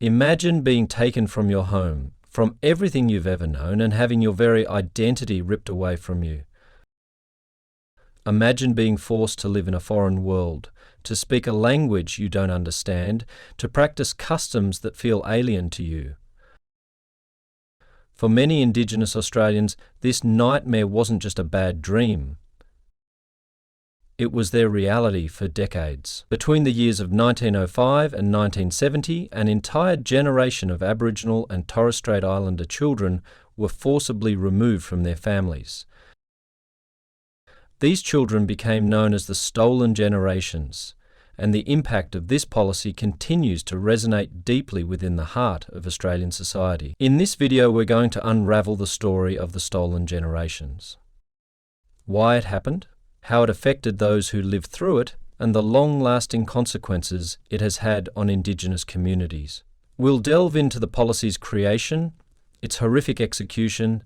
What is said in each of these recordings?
Imagine being taken from your home, from everything you've ever known, and having your very identity ripped away from you. Imagine being forced to live in a foreign world, to speak a language you don't understand, to practice customs that feel alien to you. For many Indigenous Australians, this nightmare wasn't just a bad dream. It was their reality for decades. Between the years of 1905 and 1970, an entire generation of Aboriginal and Torres Strait Islander children were forcibly removed from their families. These children became known as the stolen generations, and the impact of this policy continues to resonate deeply within the heart of Australian society. In this video, we're going to unravel the story of the stolen generations. Why it happened, how it affected those who lived through it, and the long-lasting consequences it has had on Indigenous communities. We'll delve into the policy's creation, its horrific execution,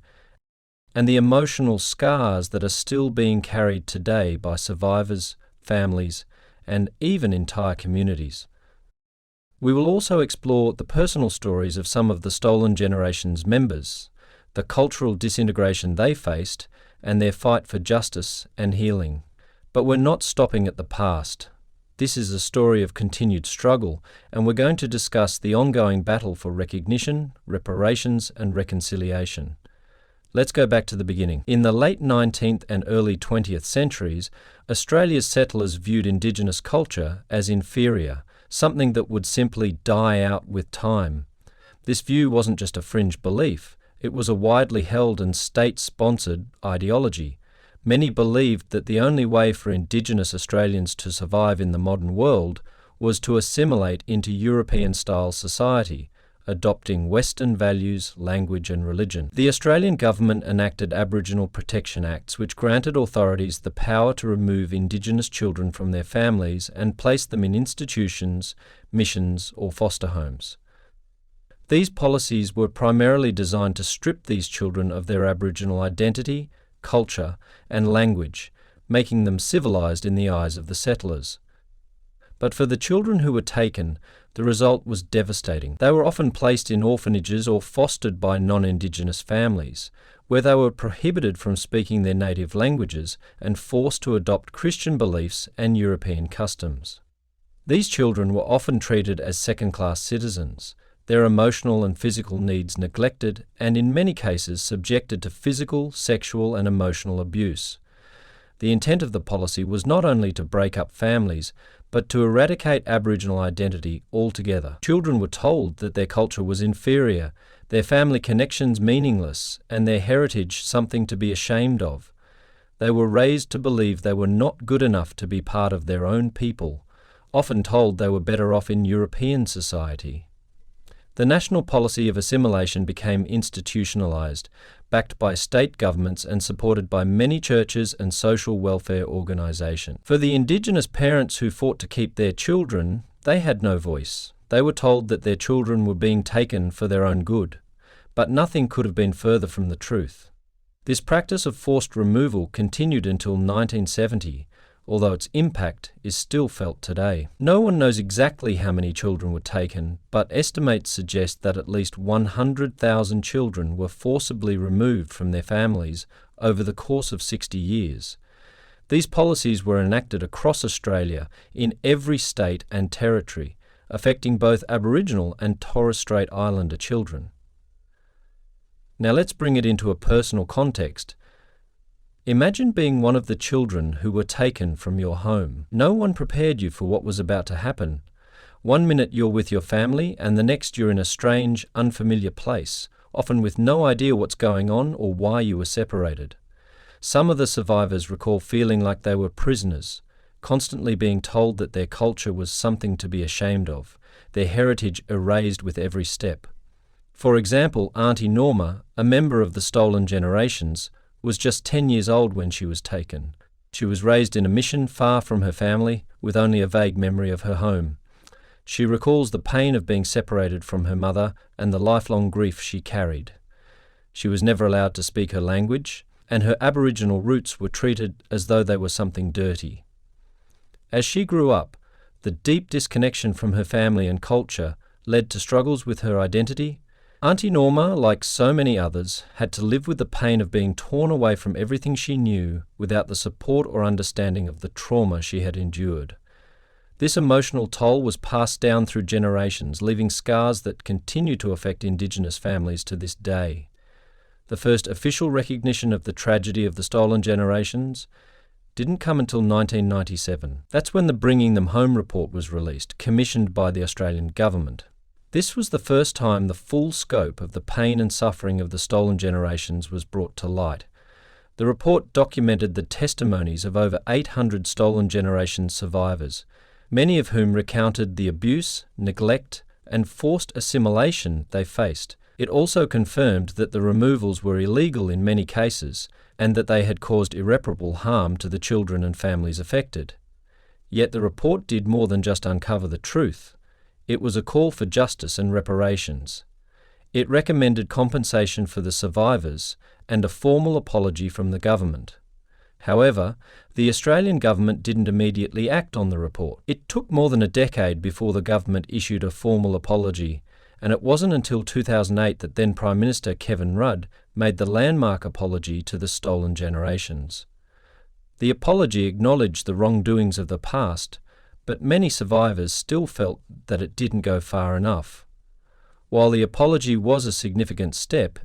and the emotional scars that are still being carried today by survivors, families, and even entire communities. We will also explore the personal stories of some of the Stolen Generations members, the cultural disintegration they faced, and their fight for justice and healing. But we're not stopping at the past. This is a story of continued struggle, and we're going to discuss the ongoing battle for recognition, reparations, and reconciliation. Let's go back to the beginning. In the late 19th and early 20th centuries, Australia's settlers viewed Indigenous culture as inferior, something that would simply die out with time. This view wasn't just a fringe belief, it was a widely held and state-sponsored ideology. Many believed that the only way for Indigenous Australians to survive in the modern world was to assimilate into European-style society, adopting Western values, language and religion. The Australian government enacted Aboriginal Protection Acts, which granted authorities the power to remove Indigenous children from their families and place them in institutions, missions or foster homes. These policies were primarily designed to strip these children of their Aboriginal identity, culture and language, making them civilised in the eyes of the settlers. But for the children who were taken, the result was devastating. They were often placed in orphanages or fostered by non-Indigenous families, where they were prohibited from speaking their native languages and forced to adopt Christian beliefs and European customs. These children were often treated as second-class citizens, their emotional and physical needs neglected, and in many cases subjected to physical, sexual and emotional abuse. The intent of the policy was not only to break up families, but to eradicate Aboriginal identity altogether. Children were told that their culture was inferior, their family connections meaningless, and their heritage something to be ashamed of. They were raised to believe they were not good enough to be part of their own people, often told they were better off in European society. The national policy of assimilation became institutionalised, backed by state governments and supported by many churches and social welfare organisations. For the Indigenous parents who fought to keep their children, they had no voice. They were told that their children were being taken for their own good, but nothing could have been further from the truth. This practice of forced removal continued until 1970, although its impact is still felt today. No one knows exactly how many children were taken, but estimates suggest that at least 100,000 children were forcibly removed from their families over the course of 60 years. These policies were enacted across Australia in every state and territory, affecting both Aboriginal and Torres Strait Islander children. Now let's bring it into a personal context. Imagine being one of the children who were taken from your home. No one prepared you for what was about to happen. One minute you're with your family and the next you're in a strange, unfamiliar place, often with no idea what's going on or why you were separated. Some of the survivors recall feeling like they were prisoners, constantly being told that their culture was something to be ashamed of, their heritage erased with every step. For example, Auntie Norma, a member of the Stolen Generations, was just 10 years old when she was taken. She was raised in a mission far from her family, with only a vague memory of her home. She recalls the pain of being separated from her mother and the lifelong grief she carried. She was never allowed to speak her language, and her Aboriginal roots were treated as though they were something dirty. As she grew up, the deep disconnection from her family and culture led to struggles with her identity. Auntie Norma, like so many others, had to live with the pain of being torn away from everything she knew without the support or understanding of the trauma she had endured. This emotional toll was passed down through generations, leaving scars that continue to affect Indigenous families to this day. The first official recognition of the tragedy of the stolen generations didn't come until 1997. That's when the Bringing Them Home report was released, commissioned by the Australian government. This was the first time the full scope of the pain and suffering of the stolen generations was brought to light. The report documented the testimonies of over 800 stolen generation survivors, many of whom recounted the abuse, neglect, and forced assimilation they faced. It also confirmed that the removals were illegal in many cases and that they had caused irreparable harm to the children and families affected. Yet the report did more than just uncover the truth. It was a call for justice and reparations. It recommended compensation for the survivors and a formal apology from the government. However, the Australian government didn't immediately act on the report. It took more than a decade before the government issued a formal apology, and it wasn't until 2008 that then Prime Minister Kevin Rudd made the landmark apology to the stolen generations. The apology acknowledged the wrongdoings of the past, but many survivors still felt that it didn't go far enough. While the apology was a significant step,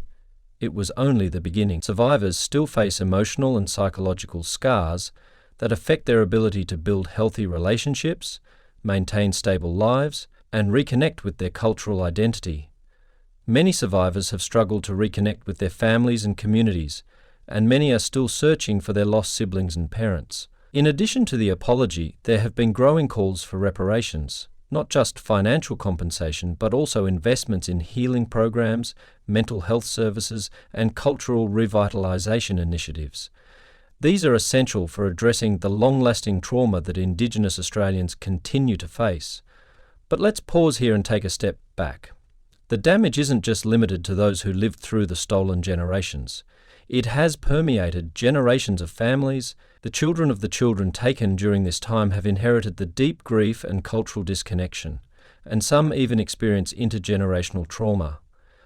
it was only the beginning. Survivors still face emotional and psychological scars that affect their ability to build healthy relationships, maintain stable lives, and reconnect with their cultural identity. Many survivors have struggled to reconnect with their families and communities, and many are still searching for their lost siblings and parents. In addition to the apology, there have been growing calls for reparations, not just financial compensation, but also investments in healing programs, mental health services, and cultural revitalisation initiatives. These are essential for addressing the long-lasting trauma that Indigenous Australians continue to face. But let's pause here and take a step back. The damage isn't just limited to those who lived through the stolen generations. It has permeated generations of families. The children of the children taken during this time have inherited the deep grief and cultural disconnection, and some even experience intergenerational trauma.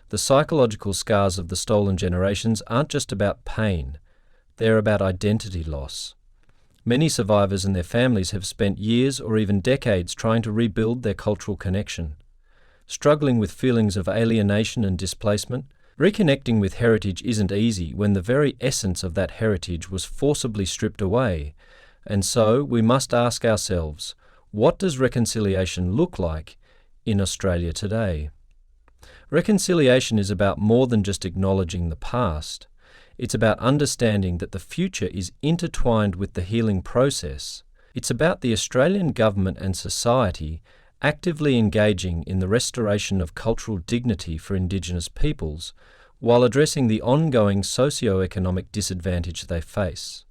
The psychological scars of the stolen generations aren't just about pain, they're about identity loss. Many survivors and their families have spent years or even decades trying to rebuild their cultural connection. Struggling with feelings of alienation and displacement, reconnecting with heritage isn't easy when the very essence of that heritage was forcibly stripped away, and so we must ask ourselves, what does reconciliation look like in Australia today? Reconciliation is about more than just acknowledging the past. It's about understanding that the future is intertwined with the healing process. It's about the Australian government and society actively engaging in the restoration of cultural dignity for Indigenous peoples, while addressing the ongoing socio-economic disadvantage they face.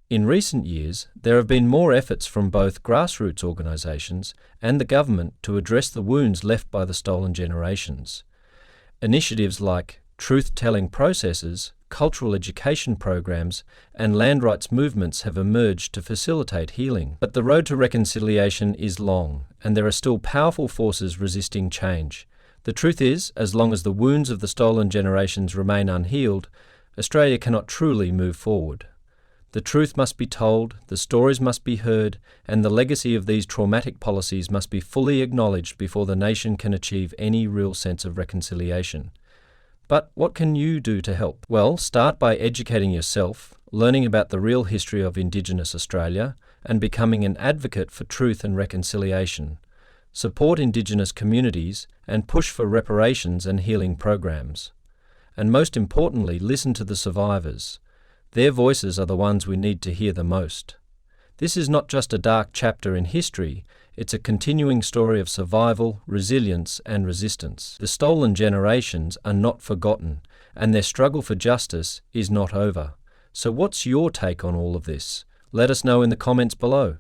In recent years, there have been more efforts from both grassroots organisations and the government to address the wounds left by the stolen generations. Initiatives like truth-telling processes, cultural education programs, and land rights movements have emerged to facilitate healing. But the road to reconciliation is long, and there are still powerful forces resisting change. The truth is, as long as the wounds of the stolen generations remain unhealed, Australia cannot truly move forward. The truth must be told, the stories must be heard, and the legacy of these traumatic policies must be fully acknowledged before the nation can achieve any real sense of reconciliation. But what can you do to help? Well, start by educating yourself, learning about the real history of Indigenous Australia, and becoming an advocate for truth and reconciliation. Support Indigenous communities and push for reparations and healing programs. And most importantly, listen to the survivors. Their voices are the ones we need to hear the most. This is not just a dark chapter in history, it's a continuing story of survival, resilience, and resistance. The stolen generations are not forgotten, and their struggle for justice is not over. So what's your take on all of this? Let us know in the comments below.